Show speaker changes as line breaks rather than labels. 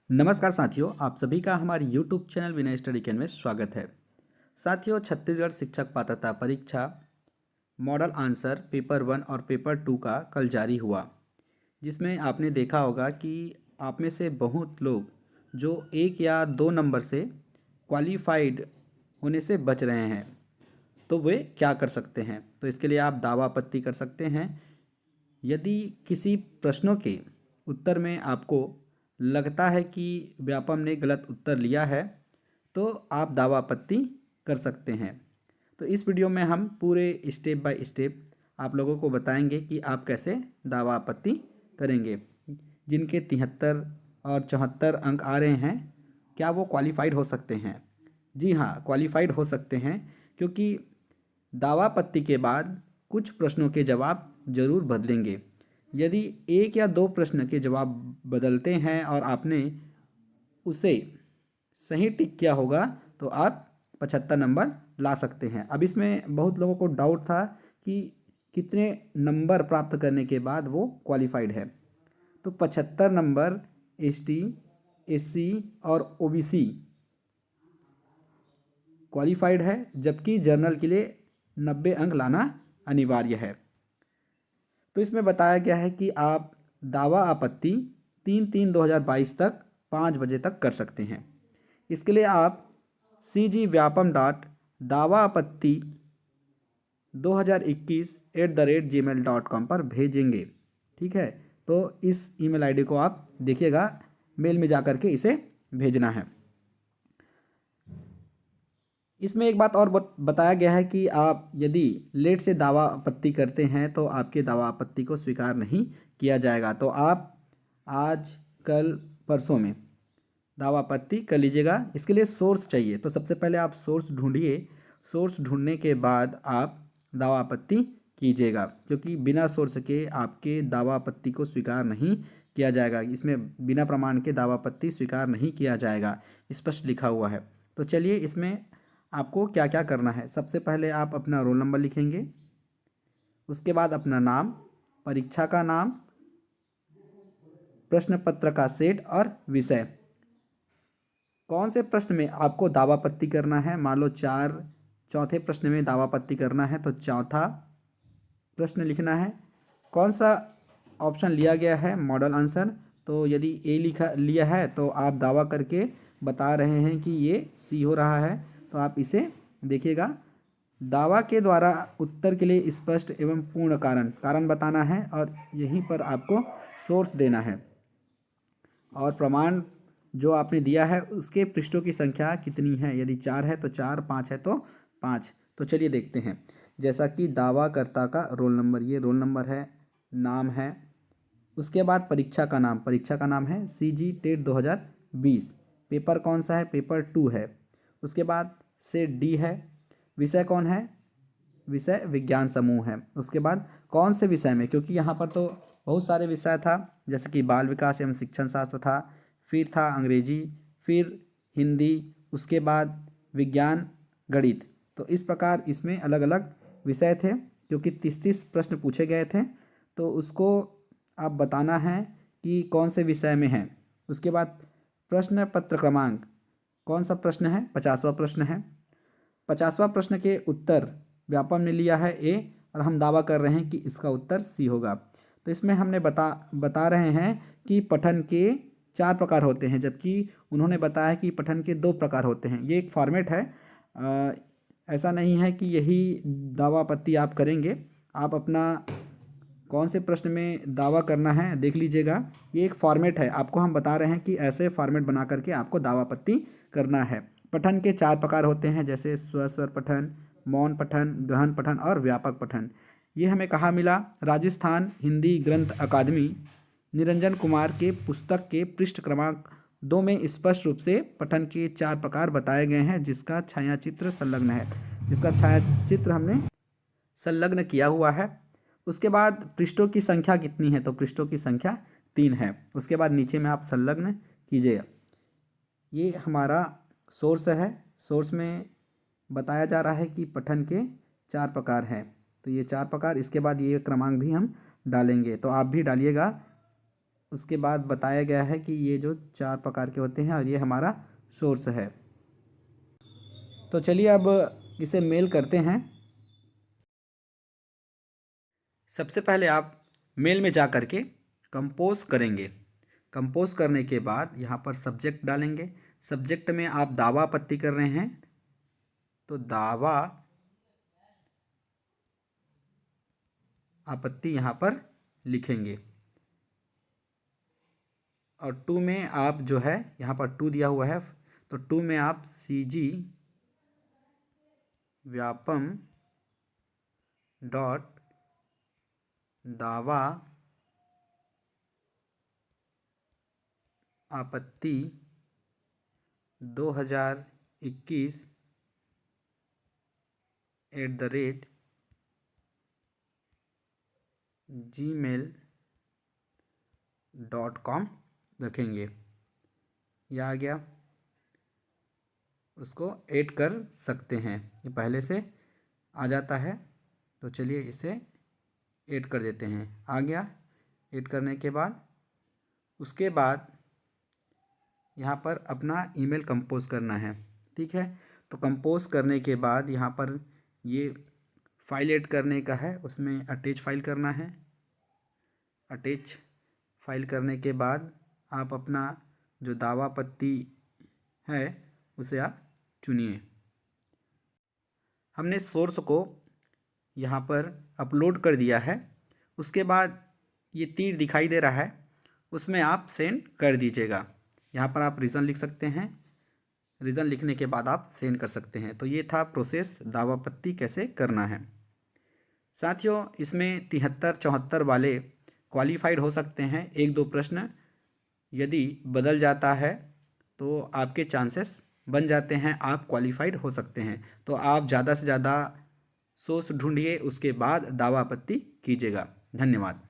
नमस्कार साथियों, आप सभी का हमारे YouTube channel Vinay study can में स्वागत है। साथियों, छत्तीसगढ़ शिक्षक पात्रता परीक्षा मॉडल आंसर पेपर 1 और पेपर 2 का कल जारी हुआ, जिसमें आपने देखा होगा कि आप में से बहुत लोग जो 1 या 2 नंबर से क्वालिफाइड होने से बच रहे हैं, तो वे क्या कर सकते हैं। तो इसके लिए आप दावा आपत्ति कर सकते हैं। यदि किसी प्रश्नों के उत्तर में आपको लगता है कि व्यापम ने गलत उत्तर लिया है, तो आप दावा आपत्ति कर सकते हैं। तो इस वीडियो में हम पूरे स्टेप बाय स्टेप आप लोगों को बताएंगे कि आप कैसे दावा आपत्ति करेंगे। जिनके 73 और 74 अंक आ रहे हैं, क्या वो क्वालिफाइड हो सकते हैं? जी हाँ, क्वालिफाइड हो सकते हैं, क्योंकि दावा आपत्ति के बाद कुछ प्रश्नों के जवाब जरूर बदलेंगे। यदि 1 या 2 प्रश्न के जवाब बदलते हैं और आपने उसे सही टिक किया होगा, तो आप 75 नंबर ला सकते हैं। अब इसमें बहुत लोगों को डाउट था कि कितने नंबर प्राप्त करने के बाद वो क्वालिफाइड है। तो 75 नंबर एसटी, एससी और ओबीसी क्वालिफाइड है, जबकि जर्नल के लिए 90 अंक लाना अनिवार्य है। तो इसमें बताया गया है कि आप दावा आपत्ति 3/3/2022 तक 5 बजे तक कर सकते हैं। इसके लिए आप cgvyapam.दावा आपत्ति 2021@gmail.com पर भेजेंगे। ठीक है, तो इस ईमेल आईडी को आप देखिएगा, मेल में जाकर के इसे भेजना है। इसमें एक बात और बताया गया है कि आप यदि लेट से दावा आपत्ति करते हैं, तो आपके दावा आपत्ति को स्वीकार नहीं किया जाएगा। तो आप आज, कल, परसों में दावा आपत्ति कर लीजिएगा। इसके लिए सोर्स चाहिए, तो सबसे पहले आप सोर्स ढूंढिए। सोर्स ढूंढने के बाद आप दावा आपत्ति कीजिएगा, क्योंकि बिना सोर्स के आपके दावा आपत्ति को स्वीकार नहीं किया जाएगा। इसमें बिना प्रमाण के दावा आपत्ति स्वीकार नहीं किया जाएगा, स्पष्ट लिखा हुआ है। तो चलिए, इसमें आपको क्या क्या करना है। सबसे पहले आप अपना रोल नंबर लिखेंगे, उसके बाद अपना नाम, परीक्षा का नाम, प्रश्न पत्र का सेट और विषय। कौन से प्रश्न में आपको दावा आपत्ति करना है। मान लो चौथे प्रश्न में दावा आपत्ति करना है, तो चौथा प्रश्न लिखना है। कौन सा ऑप्शन लिया गया है, मॉडल आंसर। तो यदि ए लिया है, तो आप दावा करके बता रहे हैं कि ये सी हो रहा है, तो आप इसे देखिएगा। दावा के द्वारा उत्तर के लिए स्पष्ट एवं पूर्ण कारण बताना है, और यहीं पर आपको सोर्स देना है। और प्रमाण जो आपने दिया है उसके पृष्ठों की संख्या कितनी है। यदि 4 है तो 4, 5 है तो 5। तो चलिए देखते हैं। जैसा कि दावाकर्ता का रोल नंबर, ये रोल नंबर है, नाम है। उसके बाद परीक्षा का नाम है CG टेट 2020। पेपर कौन सा है, पेपर 2 है। उसके बाद से डी है। विषय कौन है, विषय विज्ञान समूह है। उसके बाद कौन से विषय में, क्योंकि यहाँ पर तो बहुत सारे विषय था, जैसे कि बाल विकास एवं शिक्षण शास्त्र था, फिर था अंग्रेजी, फिर हिंदी, उसके बाद विज्ञान, गणित। तो इस प्रकार इसमें अलग अलग विषय थे, क्योंकि 30-30 प्रश्न पूछे गए थे। तो उसको आप बताना है कि कौन से विषय में है। उसके बाद प्रश्न पत्र क्रमांक, कौन सा प्रश्न है, 50वां प्रश्न है। 50वां प्रश्न के उत्तर व्यापम ने लिया है ए, और हम दावा कर रहे हैं कि इसका उत्तर सी होगा। तो इसमें हमने बता रहे हैं कि पठन के 4 प्रकार होते हैं, जबकि उन्होंने बताया कि पठन के 2 प्रकार होते हैं। ये एक फॉर्मेट है, ऐसा नहीं है कि यही दावा आपत्ति आप करेंगे। आप अपना कौन से प्रश्न में दावा करना है देख लीजिएगा। ये एक फॉर्मेट है, आपको हम बता रहे हैं कि ऐसे फॉर्मेट बना करके आपको दावा आपत्ति करना है। पठन के 4 प्रकार होते हैं, जैसे स्वर पठन, मौन पठन, गहन पठन और व्यापक पठन। ये हमें कहाँ मिला, राजस्थान हिंदी ग्रंथ अकादमी निरंजन कुमार के पुस्तक के पृष्ठ क्रमांक 2 में स्पष्ट रूप से पठन के 4 प्रकार बताए गए हैं, जिसका छायाचित्र संलग्न है। जिसका छायाचित्र हमने संलग्न किया हुआ है। उसके बाद पृष्ठों की संख्या कितनी है, तो पृष्ठों की संख्या 3 है। उसके बाद नीचे में आप संलग्न कीजिए। ये हमारा सोर्स है। सोर्स में बताया जा रहा है कि पठन के 4 प्रकार हैं, तो ये 4 प्रकार। इसके बाद ये क्रमांक भी हम डालेंगे, तो आप भी डालिएगा। उसके बाद बताया गया है कि ये जो 4 प्रकार के होते हैं और ये हमारा सोर्स है। तो चलिए अब इसे मेल करते हैं। सबसे पहले आप मेल में जा कर के कंपोज करेंगे। कंपोज करने के बाद यहाँ पर सब्जेक्ट डालेंगे। सब्जेक्ट में आप दावा आपत्ति कर रहे हैं तो दावा आपत्ति यहाँ पर लिखेंगे। और टू में आप जो है यहाँ पर टू दिया हुआ है तो टू में आप CG व्यापम डॉट दावा आपत्ति 2021 @gmail.com रखेंगे। यह आ गया, उसको ऐड कर सकते हैं, ये पहले से आ जाता है तो चलिए इसे ऐड कर देते हैं। आ गया। ऐड करने के बाद उसके बाद यहाँ पर अपना ईमेल कंपोज करना है। ठीक है, तो कंपोज करने के बाद यहाँ पर ये फाइल ऐड करने का है, उसमें अटैच फाइल करना है। अटैच फाइल करने के बाद आप अपना जो दावा पत्ती है उसे आप चुनिए। हमने सोर्स को यहाँ पर अपलोड कर दिया है। उसके बाद ये तीर दिखाई दे रहा है, उसमें आप सेंड कर दीजिएगा। यहाँ पर आप रीज़न लिख सकते हैं। रीज़न लिखने के बाद आप सेंड कर सकते हैं। तो ये था प्रोसेस दावा पत्ती कैसे करना है। साथियों, इसमें 73-74 वाले क्वालिफाइड हो सकते हैं। 1-2 प्रश्न यदि बदल जाता है तो आपके चांसेस बन जाते हैं, आप क्वालिफाइड हो सकते हैं। तो आप ज़्यादा से ज़्यादा सोर्स ढूंढिए, उसके बाद दावा आपत्ति कीजिएगा। धन्यवाद।